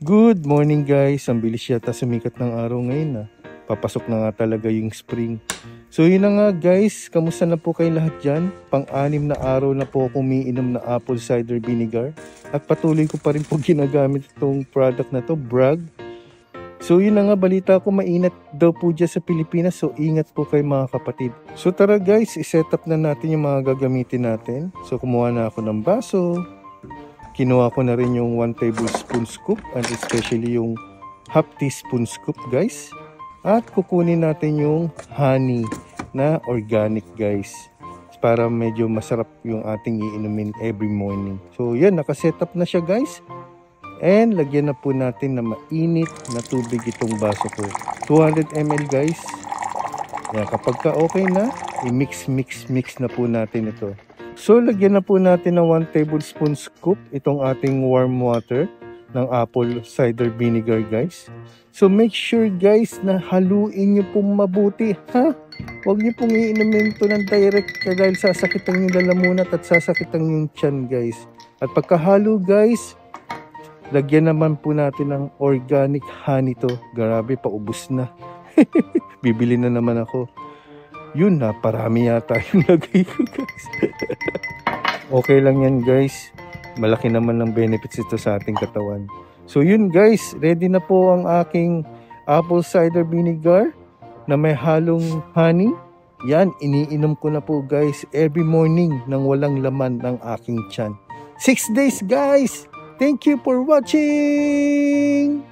Good morning guys, ang bilis yata sumikat ng araw ngayon na. Papasok na nga talaga yung spring. So yun na nga guys, kamusta na po kayo lahat dyan? Pang-anim na araw na po ako umiinom na apple cider vinegar. At patuloy ko pa rin po ginagamit itong product na to, Bragg. So yun na nga, balita ko mainat daw po dyan sa Pilipinas. So ingat po kayo mga kapatid. So tara guys, iset up na natin yung mga gagamitin natin. So kumuha na ako ng baso. Kinuha ko na rin yung 1 tablespoon scoop and especially yung half teaspoon scoop guys. At kukunin natin yung honey na organic guys. Para medyo masarap yung ating iinumin every morning. So yan, nakaset up na siya guys. And lagyan na po natin na mainit na tubig itong baso ko. 200 ml guys. Yan, kapag ka okay na, i-mix na po natin ito. So, lagyan na po natin ng 1 tablespoon scoop itong ating warm water ng apple cider vinegar guys. So, make sure guys na haluin nyo pong mabuti. Ha? Huwag nyo pong iinumin ito ng direct dahil sasakitan yung lalamunat at sasakitan yung tiyan guys. At pagkahalo guys, lagyan naman po natin ng organic honey to. Grabe, paubos na. Bibili na naman ako. Yun na, parami yata yung lagay ko guys. Okay lang yan guys. Malaki naman ng benefits ito sa ating katawan. So yun guys, ready na po ang aking apple cider vinegar na may halong honey. Yan, iniinom ko na po guys every morning nang walang laman ng aking tiyan. 6 days guys! Thank you for watching!